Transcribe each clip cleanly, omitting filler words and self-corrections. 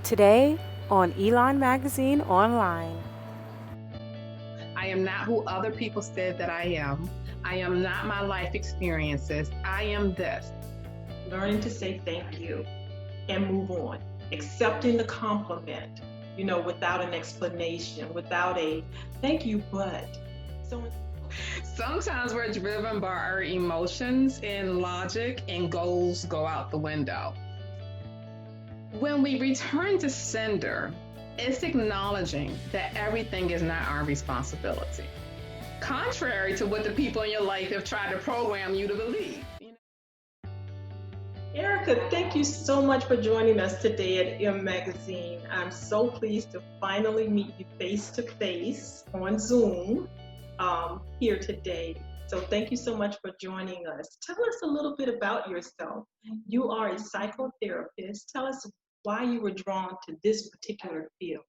Today on Elon Magazine Online. I am not who other people said that I am. I am not my life experiences. I am this. Learning to say thank you and move on. Accepting the compliment, without an explanation, without a thank you, but. Sometimes we're driven by our emotions and logic, and goals go out the window. When we return to sender, it's acknowledging that everything is not our responsibility, contrary to what the people in your life have tried to program you to believe. Erica, thank you so much for joining us today at M Magazine. I'm so pleased to finally meet you face to face on Zoom here today. So thank you so much for joining us. Tell us a little bit about yourself. You are a psychotherapist. Tell us why you were drawn to this particular field.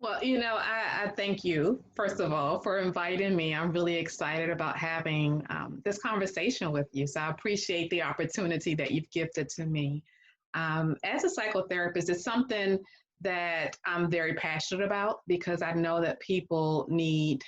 Well, I thank you, first of all, for inviting me. I'm really excited about having this conversation with you. So I appreciate the opportunity that you've gifted to me. As a psychotherapist, it's something that I'm very passionate about because I know that people need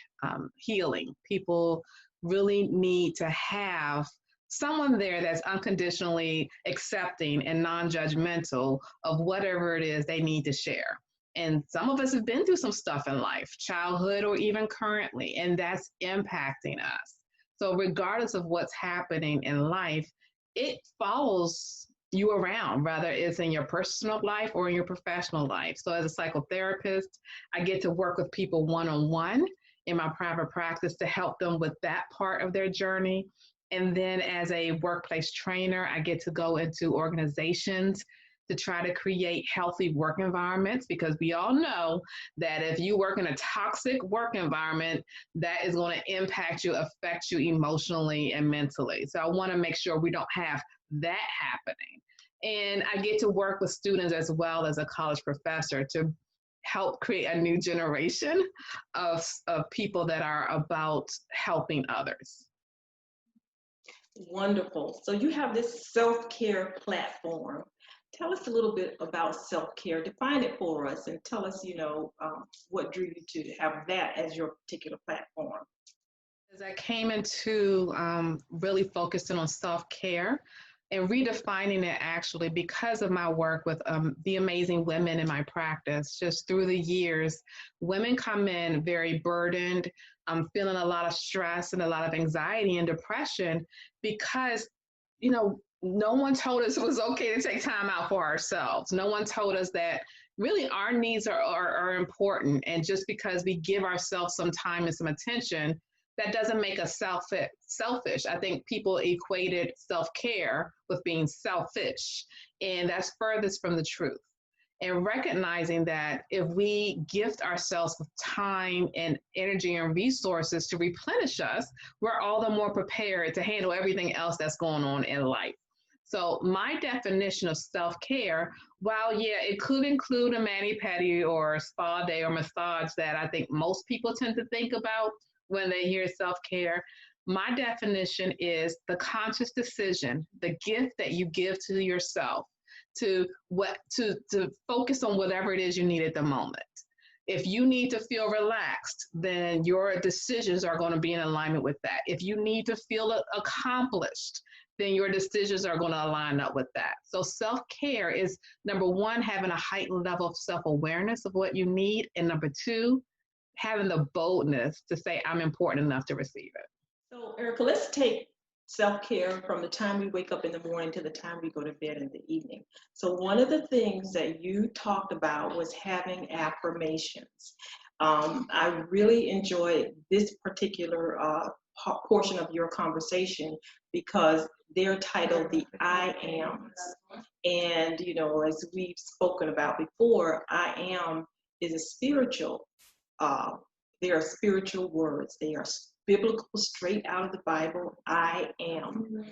healing. People really need to have someone there that's unconditionally accepting and non-judgmental of whatever it is they need to share. And some of us have been through some stuff in life, childhood or even currently, and that's impacting us. So regardless of what's happening in life, it follows you around, whether it's in your personal life or in your professional life. So as a psychotherapist, I get to work with people one-on-one in my private practice to help them with that part of their journey. And then as a workplace trainer, I get to go into organizations to try to create healthy work environments, because we all know that if you work in a toxic work environment, that is going to impact you, affect you emotionally and mentally. So I want to make sure we don't have that happening. And I get to work with students as well as a college professor to help create a new generation of people that are about helping others. Wonderful. So you have this self-care platform. Tell us a little bit about self-care. Define it for us and tell us, what drew you to have that as your particular platform. As I came into really focusing on self-care and redefining it actually because of my work with the amazing women in my practice, just through the years, women come in very burdened, feeling a lot of stress and a lot of anxiety and depression because, no one told us it was okay to take time out for ourselves. No one told us that really our needs are important. And just because we give ourselves some time and some attention, that doesn't make us selfish. I think people equated self-care with being selfish, and that's furthest from the truth. And recognizing that if we gift ourselves with time and energy and resources to replenish us, we're all the more prepared to handle everything else that's going on in life. So my definition of self-care, while it could include a mani-pedi or a spa day or massage that I think most people tend to think about when they hear self-care, my definition is the conscious decision, the gift that you give to yourself to focus on whatever it is you need at the moment. If you need to feel relaxed, then your decisions are going to be in alignment with that. If you need to feel accomplished, then your decisions are going to line up with that. So self-care is, number one, having a heightened level of self-awareness of what you need. And number two, having the boldness to say, I'm important enough to receive it. So Erica, let's take self-care from the time we wake up in the morning to the time we go to bed in the evening. So one of the things that you talked about was having affirmations. I really enjoyed this particular portion of your conversation because they're titled the I Ams. And, as we've spoken about before, I am is a spiritual, they are spiritual words. They are biblical, straight out of the Bible. I am.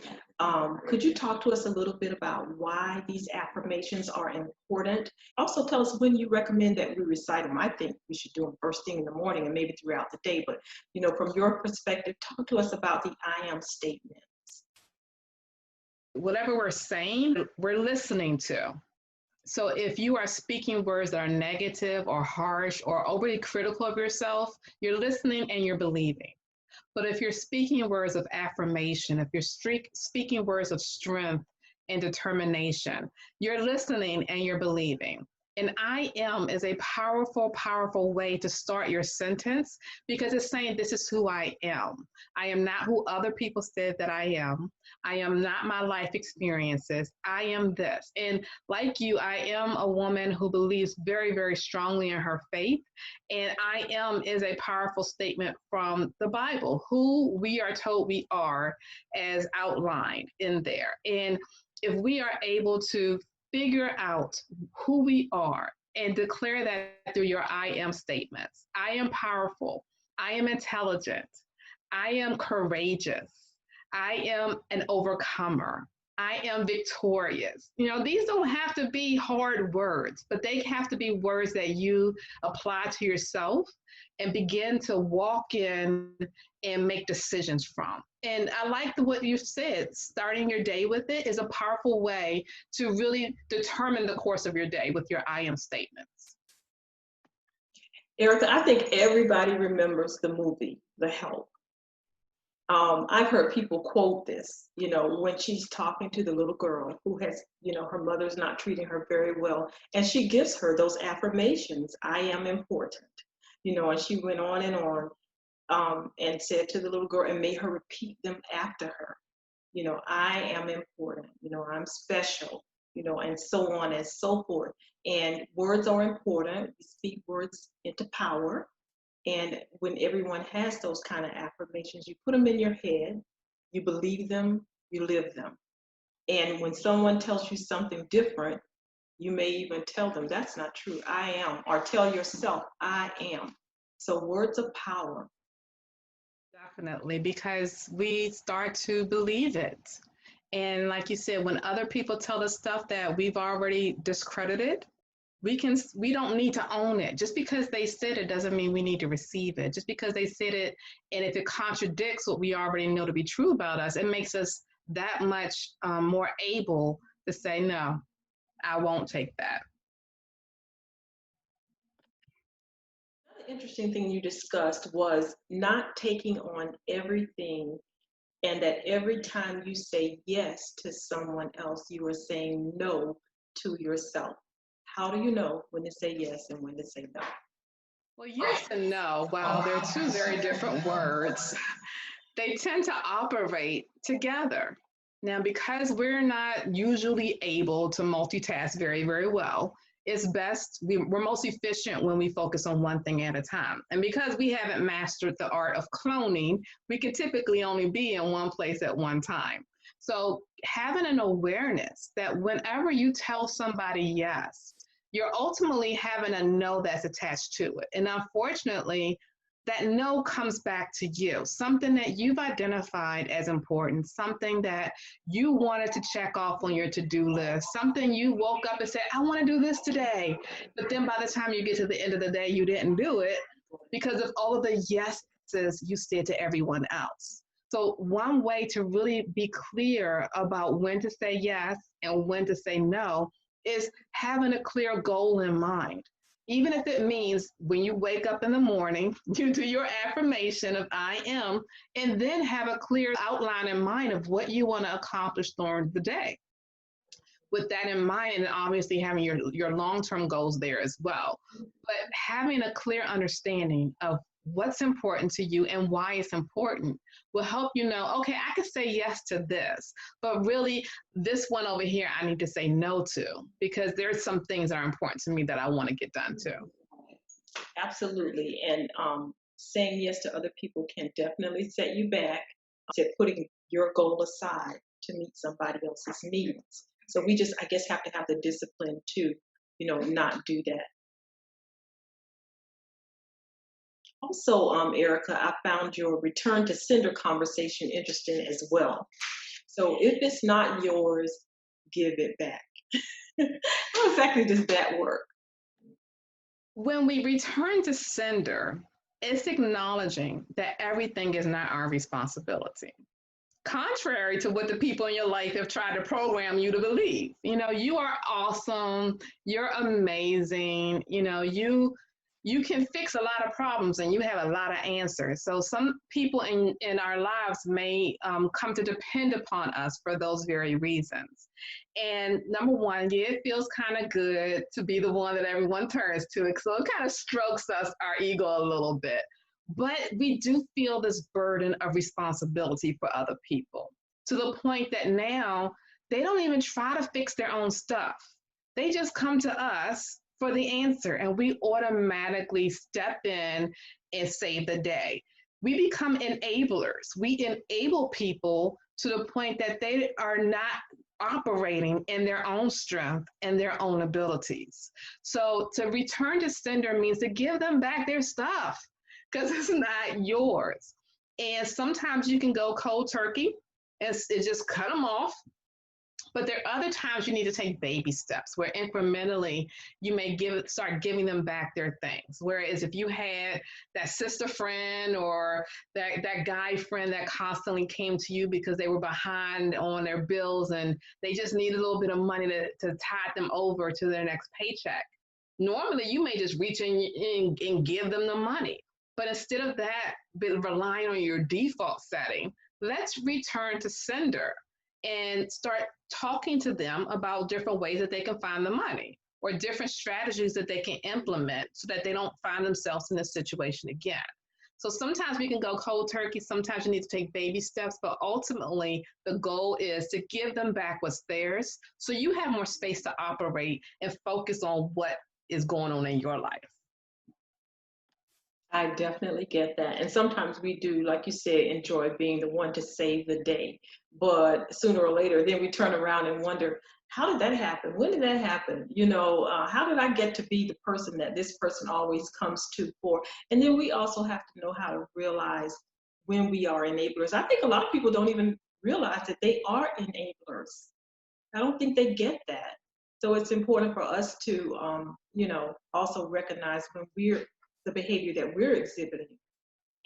Could you talk to us a little bit about why these affirmations are important? Also tell us when you recommend that we recite them. I think we should do them first thing in the morning and maybe throughout the day. But, from your perspective, talk to us about the I am statements. Whatever we're saying, we're listening to. So if you are speaking words that are negative or harsh or overly critical of yourself, you're listening and you're believing. But if you're speaking words of affirmation, if you're speaking words of strength and determination, you're listening and you're believing. And I am is a powerful, powerful way to start your sentence because it's saying, this is who I am. I am not who other people said that I am. I am not my life experiences. I am this. And like you, I am a woman who believes very, very strongly in her faith. And I am is a powerful statement from the Bible, who we are told we are as outlined in there. And if we are able to figure out who we are and declare that through your I am statements, I am powerful, I am intelligent, I am courageous, I am an overcomer, I am victorious. You know, these don't have to be hard words, but they have to be words that you apply to yourself and begin to walk in and make decisions from. And I like what you said, starting your day with it is a powerful way to really determine the course of your day with your I am statements. Erica, I think everybody remembers the movie, The Help. I've heard people quote this, you know, when she's talking to the little girl who has, you know, her mother's not treating her very well, and she gives her those affirmations, I am important, you know, and she went on and said to the little girl and made her repeat them after her, you know, I am important, you know, I'm special, you know, and so on and so forth. And words are important. We speak words into power. And when everyone has those kind of affirmations, you put them in your head, you believe them, you live them. And when someone tells you something different, you may even tell them, that's not true, I am, or tell yourself, I am. So words of power. Definitely, because we start to believe it. And like you said, when other people tell us stuff that we've already discredited, we don't need to own it. Just because they said it doesn't mean we need to receive it. Just because they said it, and if it contradicts what we already know to be true about us, it makes us that much more able to say, no, I won't take that. Another interesting thing you discussed was not taking on everything, and that every time you say yes to someone else, you are saying no to yourself. How do you know when to say yes and when to say no? Well, yes and no, while they're two very different words, they tend to operate together. Now, because we're not usually able to multitask very, very well, it's best, we're most efficient when we focus on one thing at a time. And because we haven't mastered the art of cloning, we can typically only be in one place at one time. So having an awareness that whenever you tell somebody yes, you're ultimately having a no that's attached to it. And unfortunately, that no comes back to you, something that you've identified as important, something that you wanted to check off on your to-do list, something you woke up and said, I want to do this today. But then by the time you get to the end of the day, you didn't do it because of all of the yeses you said to everyone else. So one way to really be clear about when to say yes and when to say no is having a clear goal in mind. Even if it means when you wake up in the morning, you do your affirmation of I am, and then have a clear outline in mind of what you want to accomplish during the day. With that in mind, and obviously having your long-term goals there as well, but having a clear understanding of what's important to you and why it's important will help you know, okay, I can say yes to this, but really this one over here, I need to say no to because there's some things that are important to me that I want to get done too. Absolutely. And saying yes to other people can definitely set you back to putting your goal aside to meet somebody else's needs. So we just, I guess, have to have the discipline to, you know, not do that. Also, Erica, I found your return to sender conversation interesting as well. So if it's not yours, give it back. How exactly does that work? When we return to sender, it's acknowledging that everything is not our responsibility. contrary to what the people in your life have tried to program you to believe. You are awesome, you're amazing, you can fix a lot of problems and you have a lot of answers. So some people in our lives may come to depend upon us for those very reasons. And number one, yeah, it feels kind of good to be the one that everyone turns to. So it kind of strokes our ego a little bit. But we do feel this burden of responsibility for other people, to the point that now they don't even try to fix their own stuff. They just come to us for the answer, and we automatically step in and save the day. We become enablers. We enable people to the point that they are not operating in their own strength and their own abilities. So to return to sender means to give them back their stuff, because it's not yours. And sometimes you can go cold turkey and just cut them off. But there are other times you need to take baby steps where incrementally you may start giving them back their things. Whereas if you had that sister friend or that guy friend that constantly came to you because they were behind on their bills and they just need a little bit of money to tide them over to their next paycheck, normally you may just reach in and give them the money. But instead of that, relying on your default setting, let's return to sender and start talking to them about different ways that they can find the money or different strategies that they can implement so that they don't find themselves in this situation again. So sometimes we can go cold turkey, sometimes you need to take baby steps, but ultimately the goal is to give them back what's theirs so you have more space to operate and focus on what is going on in your life. I definitely get that. And sometimes we do, like you said, enjoy being the one to save the day. But sooner or later, then we turn around and wonder, how did that happen? When did that happen? How did I get to be the person that this person always comes to for? And then we also have to know how to realize when we are enablers. I think a lot of people don't even realize that they are enablers. I don't think they get that. So it's important for us to, also recognize when we're the behavior that we're exhibiting.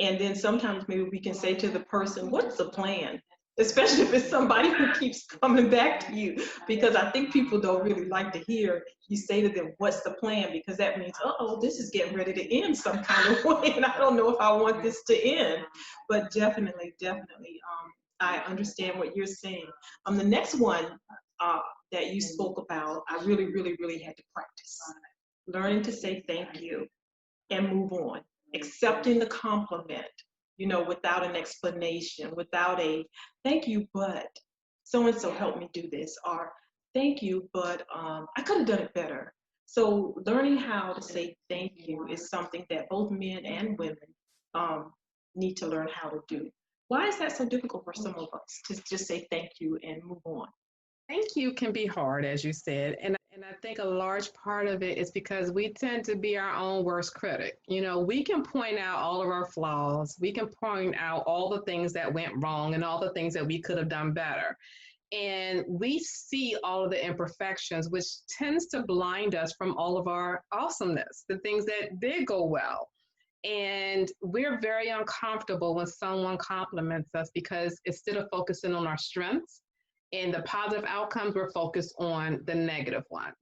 And then sometimes maybe we can say to the person, what's the plan? Especially if it's somebody who keeps coming back to you, because I think people don't really like to hear you say to them, what's the plan? Because that means, this is getting ready to end some kind of way, and I don't know if I want this to end. But definitely, I understand what you're saying. The next one that you spoke about, I really, really, really had to practice. Learning to say thank you and move on. Accepting the compliment, without an explanation, without a thank you, but so-and-so helped me do this, or thank you, but I could have done it better. So learning how to say thank you is something that both men and women need to learn how to do. Why is that so difficult for some of us to just say thank you and move on? Thank you can be hard, as you said. And I think a large part of it is because we tend to be our own worst critic. We can point out all of our flaws. We can point out all the things that went wrong and all the things that we could have done better. And we see all of the imperfections, which tends to blind us from all of our awesomeness, the things that did go well. And we're very uncomfortable when someone compliments us because instead of focusing on our strengths, and the positive outcomes, we're focused on the negative ones.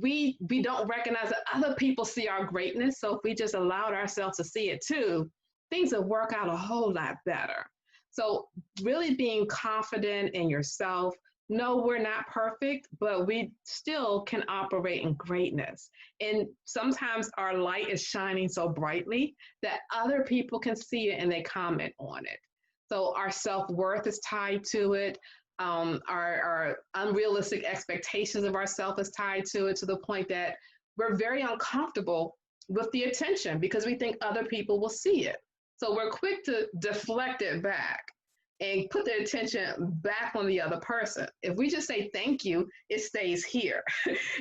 We don't recognize that other people see our greatness. So if we just allowed ourselves to see it too, things would work out a whole lot better. So really being confident in yourself. No, we're not perfect, but we still can operate in greatness. And sometimes our light is shining so brightly that other people can see it and they comment on it. So our self-worth is tied to it. Our unrealistic expectations of ourselves is tied to it, to the point that we're very uncomfortable with the attention because we think other people will see it. So we're quick to deflect it back and put the attention back on the other person. If we just say thank you, it stays here.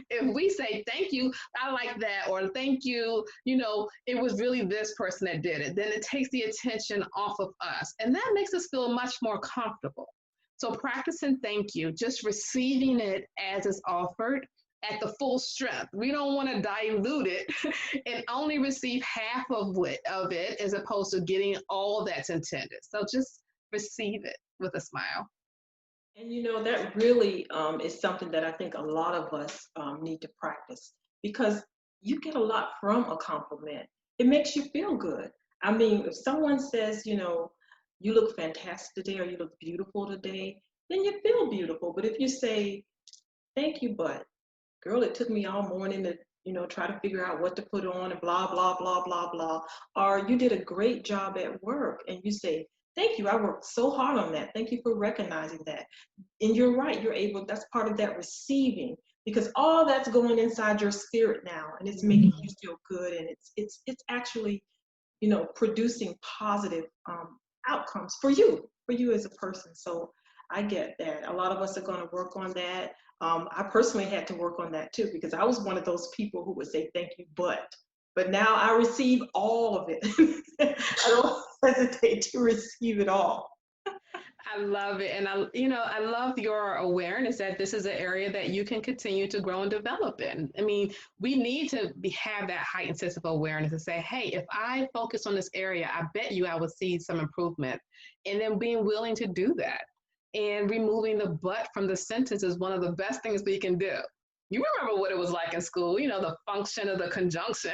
If we say thank you, I like that, or thank you, it was really this person that did it, then it takes the attention off of us. And that makes us feel much more comfortable. So practicing thank you, just receiving it as it's offered at the full strength. We don't want to dilute it and only receive half of it as opposed to getting all that's intended. So just receive it with a smile. And that really is something that I think a lot of us need to practice, because you get a lot from a compliment. It makes you feel good. I mean, if someone says, you look fantastic today, or you look beautiful today, then you feel beautiful. But if you say, thank you, but girl, it took me all morning to, try to figure out what to put on and blah, blah, blah, blah, blah. Or you did a great job at work and you say, thank you, I worked so hard on that. Thank you for recognizing that. And you're right, that's part of that receiving, because all that's going inside your spirit now, and it's making you feel good, and it's actually, producing positive outcomes for you as a person. So I get that. A lot of us are going to work on that. I personally had to work on that too, because I was one of those people who would say thank you, but now I receive all of it. I don't hesitate to receive it all. I love it. And I love your awareness that this is an area that you can continue to grow and develop in. I mean, we need to have that heightened sense of awareness and say, hey, if I focus on this area, I bet you I will see some improvement. And then being willing to do that. And removing the but from the sentence is one of the best things we can do. You remember what it was like in school, the function of the conjunction.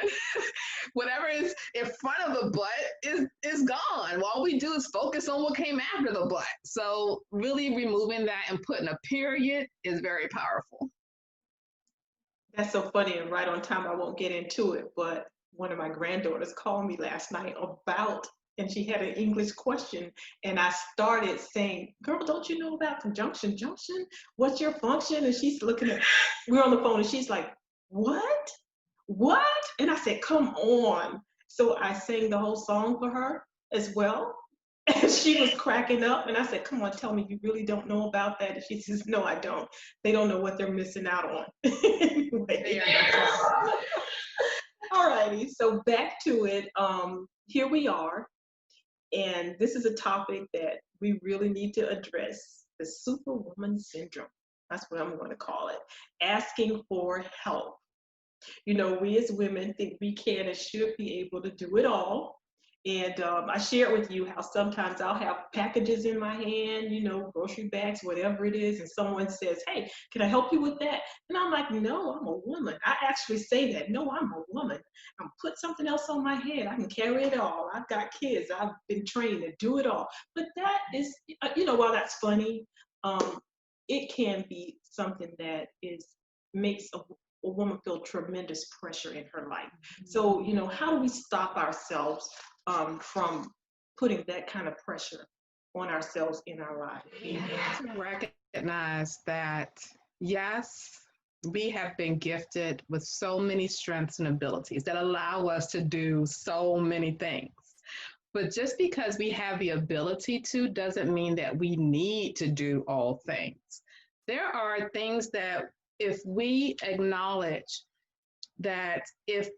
Whatever is in front of the but is gone. All we do is focus on what came after the but. So really removing that and putting a period is very powerful. That's so funny and right on time. I won't get into it, but one of my granddaughters called me last night and she had an English question, and I started saying, girl, don't you know about conjunction, junction? What's your function? And she's looking at, we're on the phone, and she's like, what? And I said, come on. So I sang the whole song for her as well. And she was cracking up, and I said, come on, tell me you really don't know about that. And she says, no, I don't. They don't know what they're missing out on. Anyway. All righty, so back to it. Here we are. And this is a topic that we really need to address, the superwoman syndrome. That's what I'm going to call it. Asking for help. We as women think we can and should be able to do it all. And I shared with you how sometimes I'll have packages in my hand, grocery bags, whatever it is, and someone says, hey, can I help you with that? And I'm like, no, I'm a woman. I actually say that. No, I'm a woman. I'm put something else on my head. I can carry it all. I've got kids. I've been trained to do it all. But that is, while that's funny, it can be something that makes a woman feel tremendous pressure in her life. So, how do we stop ourselves from putting that kind of pressure on ourselves in our life? We have to recognize that, yes, we have been gifted with so many strengths and abilities that allow us to do so many things. But just because we have the ability to doesn't mean that we need to do all things. There are things that if we acknowledge that if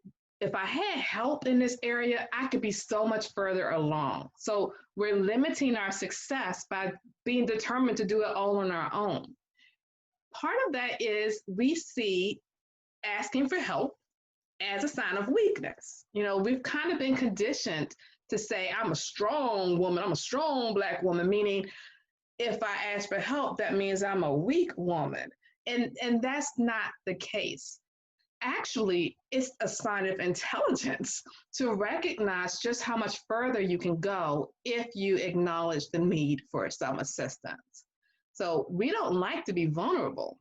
I had help in this area, I could be so much further along. So we're limiting our success by being determined to do it all on our own. Part of that is we see asking for help as a sign of weakness. We've kind of been conditioned to say, I'm a strong woman, I'm a strong Black woman, meaning if I ask for help, that means I'm a weak woman. And that's not the case. Actually, it's a sign of intelligence to recognize just how much further you can go if you acknowledge the need for some assistance. So we don't like to be vulnerable.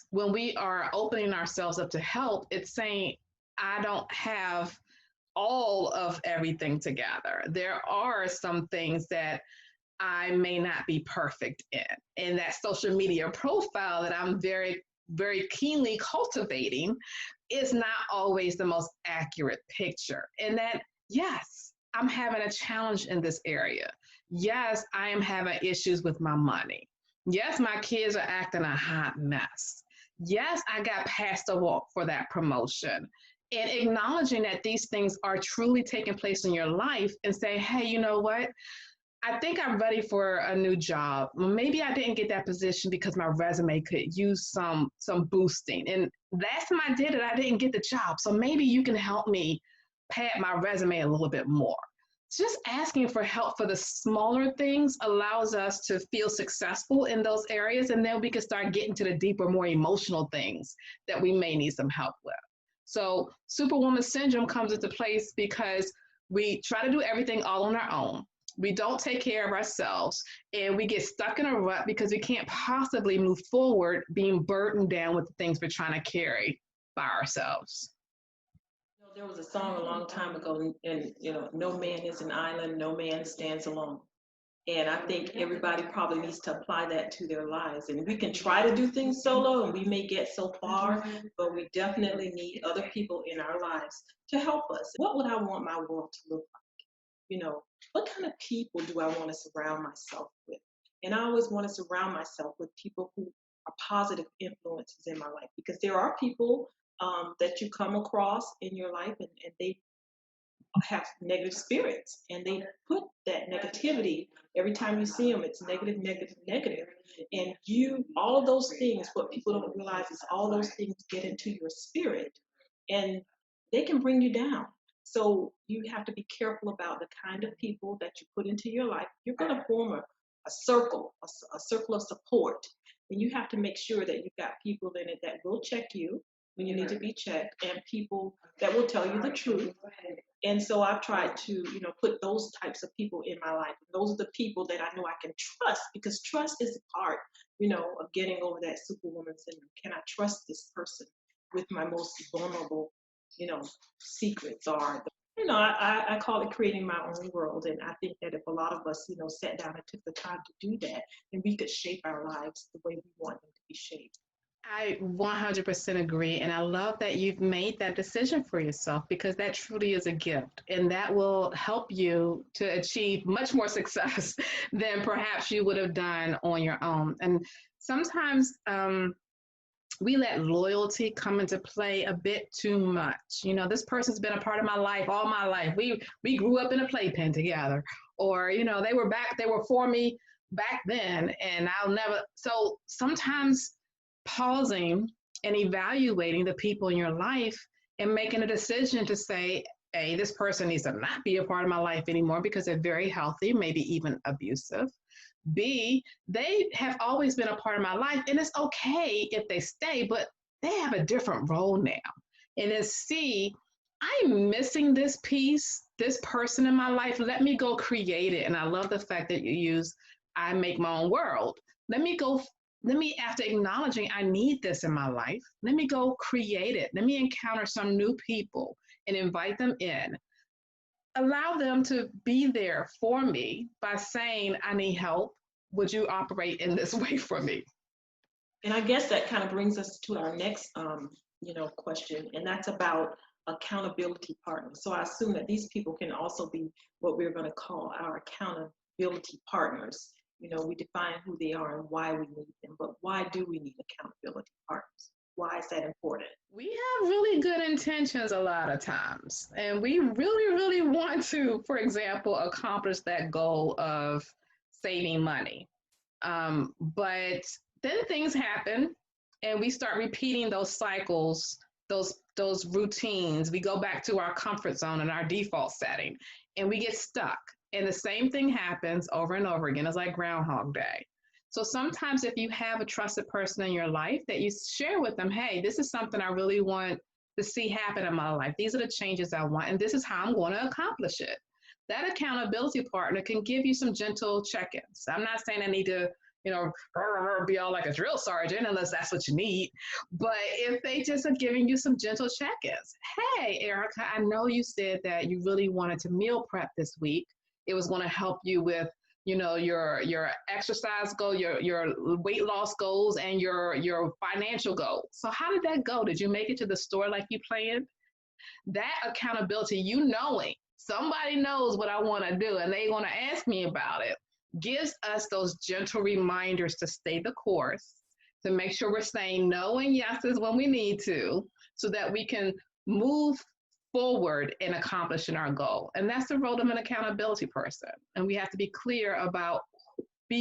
When we are opening ourselves up to help, it's saying, I don't have all of everything together. There are some things that I may not be perfect in. And that social media profile that I'm very, very keenly cultivating is not always the most accurate picture. And that, yes, I'm having a challenge in this area. Yes, I am having issues with my money. Yes, my kids are acting a hot mess. Yes, I got past the walk for that promotion. And acknowledging that these things are truly taking place in your life and say, hey, you know what? I think I'm ready for a new job. Maybe I didn't get that position because my resume could use some boosting. And last time I did it, I didn't get the job. So maybe you can help me pad my resume a little bit more. just asking for help for the smaller things allows us to feel successful in those areas. And then we can start getting to the deeper, more emotional things that we may need some help with. So Superwoman syndrome comes into place because we try to do everything all on our own. We don't take care of ourselves, and we get stuck in a rut because we can't possibly move forward being burdened down with the things we're trying to carry by ourselves. There was a song a long time ago, and no man is an island, no man stands alone. And I think everybody probably needs to apply that to their lives. And we can try to do things solo, and we may get so far, but we definitely need other people in our lives to help us. What would I want my world to look like? What kind of people do I want to surround myself with? And I always want to surround myself with people who are positive influences in my life, because there are people that you come across in your life, and they have negative spirits, and they put that negativity every time you see them. It's negative, negative, negative. And all of those things, what people don't realize is all those things get into your spirit, and they can bring you down. So you have to be careful about the kind of people that you put into your life. You're going to form a circle, a circle of support. And you have to make sure that you've got people in it that will check you when you need to be checked, and people that will tell you the truth. And so I've tried to, put those types of people in my life. Those are the people that I know I can trust, because trust is a part, of getting over that superwoman syndrome. Can I trust this person with my most vulnerable, secrets? Or, I call it creating my own world. And I think that if a lot of us, sat down and took the time to do that, then we could shape our lives the way we want them to be shaped. I 100% agree. And I love that you've made that decision for yourself, because that truly is a gift. And that will help you to achieve much more success than perhaps you would have done on your own. And sometimes we let loyalty come into play a bit too much. This person's been a part of my life all my life. We grew up in a playpen together, or, they were for me back then, and I'll never. So sometimes pausing and evaluating the people in your life and making a decision to say, hey, this person needs to not be a part of my life anymore because they're very healthy, maybe even abusive. B, they have always been a part of my life, and it's okay if they stay, but they have a different role now. And then C, I'm missing this piece, this person in my life. Let me go create it. And I love the fact that you use I make my own world. After acknowledging I need this in my life, let me go create it. Let me encounter some new people and invite them in. Allow them to be there for me by saying, I need help. Would you operate in this way for me? And I guess that kind of brings us to our next, question, and that's about accountability partners. So I assume that these people can also be what we're going to call our accountability partners. We define who they are and why we need them, but why do we need accountability partners? Why is that important? We have really good intentions a lot of times, and we really, really want to, for example, accomplish that goal of saving money. But then things happen, and we start repeating those cycles, those routines. We go back to our comfort zone and our default setting, and we get stuck. And the same thing happens over and over again. It's like Groundhog Day. So sometimes if you have a trusted person in your life that you share with them, hey, this is something I really want to see happen in my life. These are the changes I want, and this is how I'm going to accomplish it. That accountability partner can give you some gentle check-ins. I'm not saying I need to, be all like a drill sergeant, unless that's what you need. But if they just are giving you some gentle check-ins, hey, Erica, I know you said that you really wanted to meal prep this week. It was going to help you with, your exercise goal, your weight loss goals, and your financial goals. So how did that go? Did you make it to the store like you planned? That accountability, knowing somebody knows what I want to do and they want to ask me about it, gives us those gentle reminders to stay the course, to make sure we're saying no and yeses when we need to, so that we can move forward in accomplishing our goal. And that's the role of an accountability person. And we have to be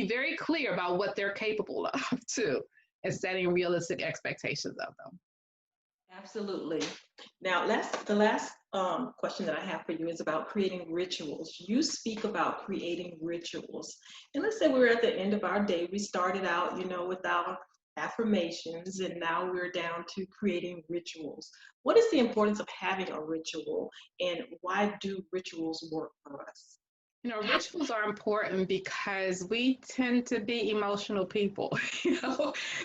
very clear about what they're capable of too, and setting realistic expectations of them. Absolutely. Now, the last question that I have for you is about creating rituals. You speak about creating rituals. And let's say we're at the end of our day. We started out, with our affirmations, and now we're down to creating rituals. What is the importance of having a ritual, and why do rituals work for us? Rituals are important because we tend to be emotional people.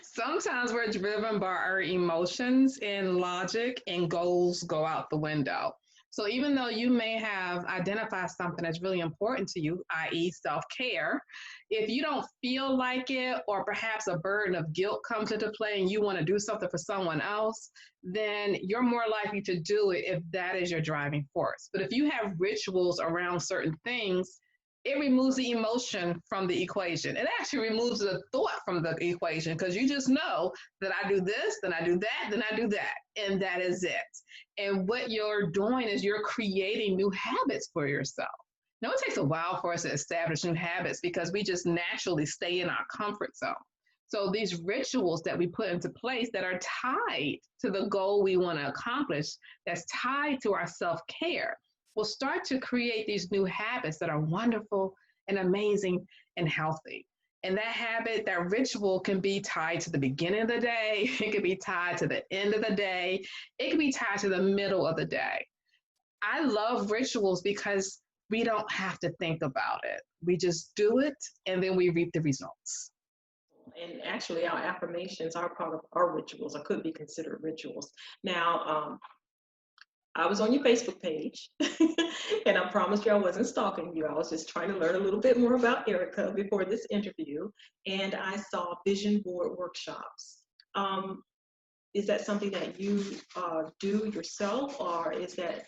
Sometimes we're driven by our emotions and logic, and goals go out the window. So even though you may have identified something that's really important to you, i.e., self care, if you don't feel like it, or perhaps a burden of guilt comes into play and you want to do something for someone else, then you're more likely to do it if that is your driving force. But if you have rituals around certain things, it removes the emotion from the equation. It actually removes the thought from the equation, because you just know that I do this, then I do that, then I do that, and that is it. And what you're doing is you're creating new habits for yourself. Now, it takes a while for us to establish new habits because we just naturally stay in our comfort zone. So these rituals that we put into place that are tied to the goal we want to accomplish, that's tied to our self-care, will start to create these new habits that are wonderful and amazing and healthy. And that habit, that ritual, can be tied to the beginning of the day. It can be tied to the end of the day. It can be tied to the middle of the day. I love rituals because we don't have to think about it. We just do it, and then we reap the results. And actually, our affirmations are part of our rituals, or could be considered rituals. Now, I was on your Facebook page, and I promised you I wasn't stalking you. I was just trying to learn a little bit more about Erica before this interview, and I saw vision board workshops. Is that something that you do yourself, or is that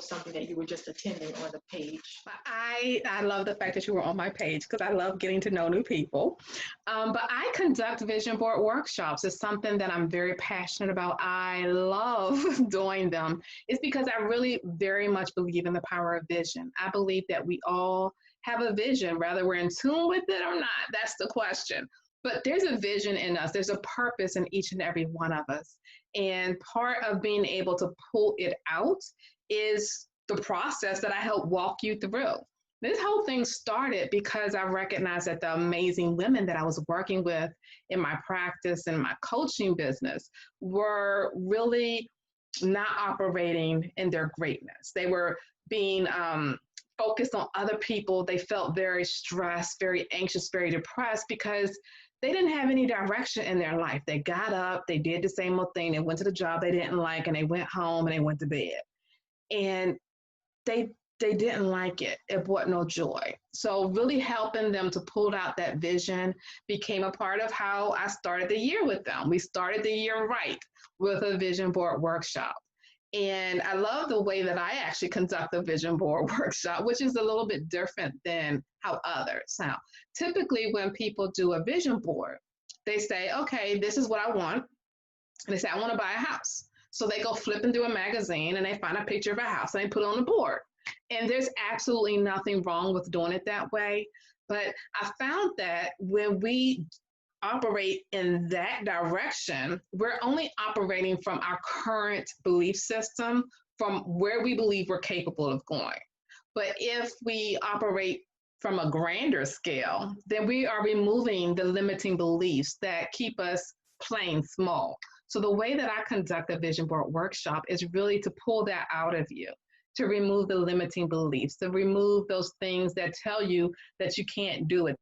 something that you were just attending on the page? I love the fact that you were on my page because I love getting to know new people. But I conduct vision board workshops. It's something that I'm very passionate about. I love doing them. It's because I really very much believe in the power of vision. I believe that we all have a vision, whether we're in tune with it or not. That's the question. But there's a vision in us. There's a purpose in each and every one of us. And part of being able to pull it out is the process that I help walk you through. This whole thing started because I recognized that the amazing women that I was working with in my practice and my coaching business were really not operating in their greatness. They were being focused on other people. They felt very stressed, very anxious, very depressed because they didn't have any direction in their life. They got up, they did the same old thing, they went to the job they didn't like, and they went home and they went to bed. And they didn't like it. It brought no joy. So really helping them to pull out that vision became a part of how I started the year with them. We started the year right with a vision board workshop. And I love the way that I actually conduct a vision board workshop, which is a little bit different than how others sound. Typically, when people do a vision board, they say, okay, this is what I want. And they say, I want to buy a house. So they go flipping through a magazine and they find a picture of a house and they put it on the board. And there's absolutely nothing wrong with doing it that way. But I found that when we operate in that direction, we're only operating from our current belief system, from where we believe we're capable of going. But if we operate from a grander scale, then we are removing the limiting beliefs that keep us playing small. So the way that I conduct a vision board workshop is really to pull that out of you, to remove the limiting beliefs, to remove those things that tell you that you can't do it.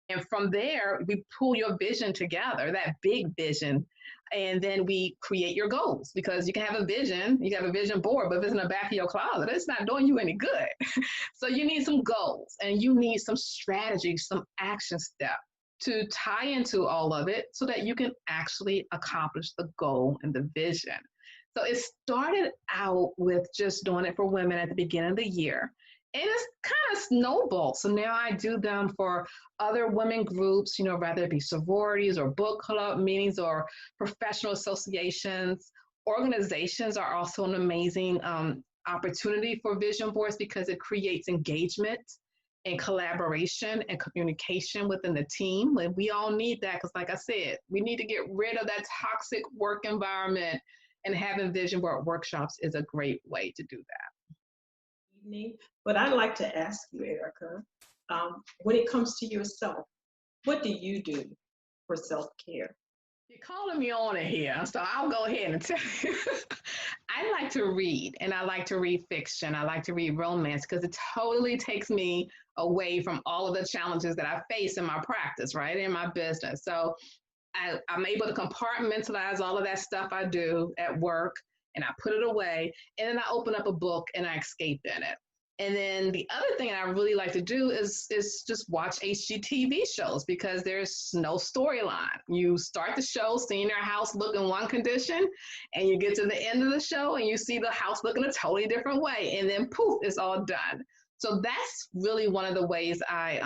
And from there, we pull your vision together, that big vision, and then we create your goals. Because you can have a vision, you can have a vision board, but if it's in the back of your closet, it's not doing you any good. So you need some goals, and you need some strategies, some action steps to tie into all of it so that you can actually accomplish the goal and the vision. So it started out with just doing it for women at the beginning of the year. And it's kind of snowballed. So now I do them for other women groups, whether it be sororities or book club meetings or professional associations. Organizations are also an amazing opportunity for vision boards because it creates engagement and collaboration and communication within the team. And we all need that because, like I said, we need to get rid of that toxic work environment and having vision board workshops is a great way to do that. Evening, but I'd like to ask you, Erica, when it comes to yourself, what do you do for self-care? You're calling me on it here, so I'll go ahead and tell you. I like to read, and I like to read fiction. I like to read romance because it totally takes me away from all of the challenges that I face in my practice, right, in my business. So I'm able to compartmentalize all of that stuff I do at work, and I put it away, and then I open up a book and I escape in it. And then the other thing I really like to do is just watch HGTV shows because there's no storyline. You start the show seeing their house look in one condition, and you get to the end of the show and you see the house looking a totally different way, and then poof, it's all done. So that's really one of the ways I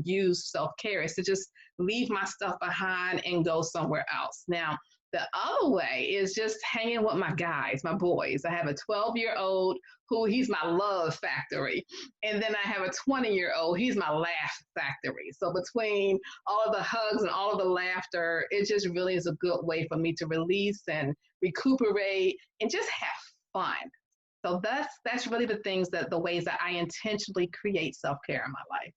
use self-care, is to just leave my stuff behind and go somewhere else. Now, the other way is just hanging with my guys, my boys. I have a 12-year-old who he's my love factory. And then I have a 20-year-old, he's my laugh factory. So between all of the hugs and all of the laughter, it just really is a good way for me to release and recuperate and just have fun. So that's really the ways that I intentionally create self-care in my life.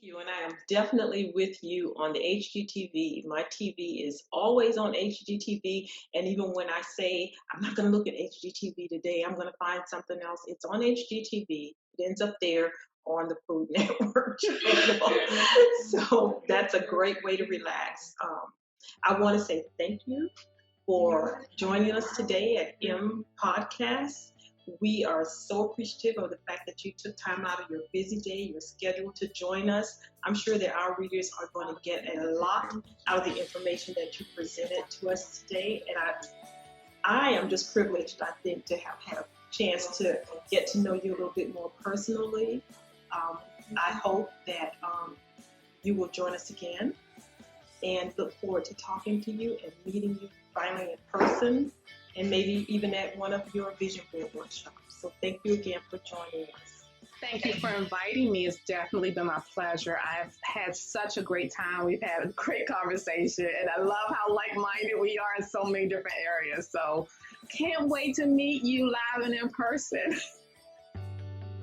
You, and I am definitely with you on the HGTV. My TV is always on HGTV, and even when I say I'm not going to look at HGTV today, I'm going to find something else, it's on HGTV. It ends up there on the Food Network channel. So that's a great way to relax. I want to say thank you for joining us today at M Podcast. We are so appreciative of the fact that you took time out of your busy day, your schedule, to join us. I'm sure that our readers are going to get a lot out of the information that you presented to us today. And I am just privileged, I think, to have had a chance to get to know you a little bit more personally. I hope that you will join us again, and look forward to talking to you and meeting you finally in person, and maybe even at one of your vision board workshops. So thank you again for joining us. Thank you for inviting me. It's definitely been my pleasure. I've had such a great time. We've had a great conversation, and I love how like-minded we are in so many different areas. So can't wait to meet you live and in person.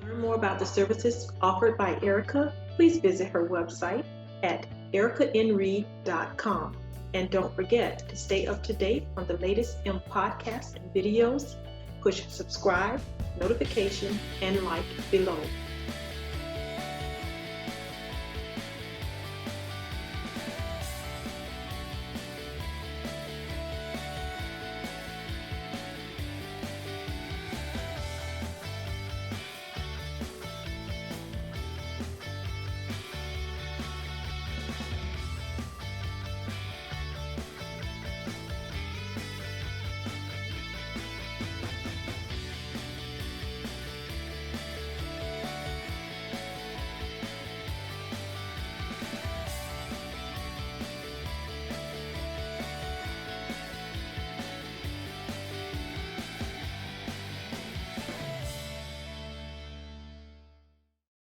Learn more about the services offered by Erica, please visit her website at ericainreed.com. And don't forget to stay up to date on the latest M podcasts and videos. Push subscribe, notification, and like below.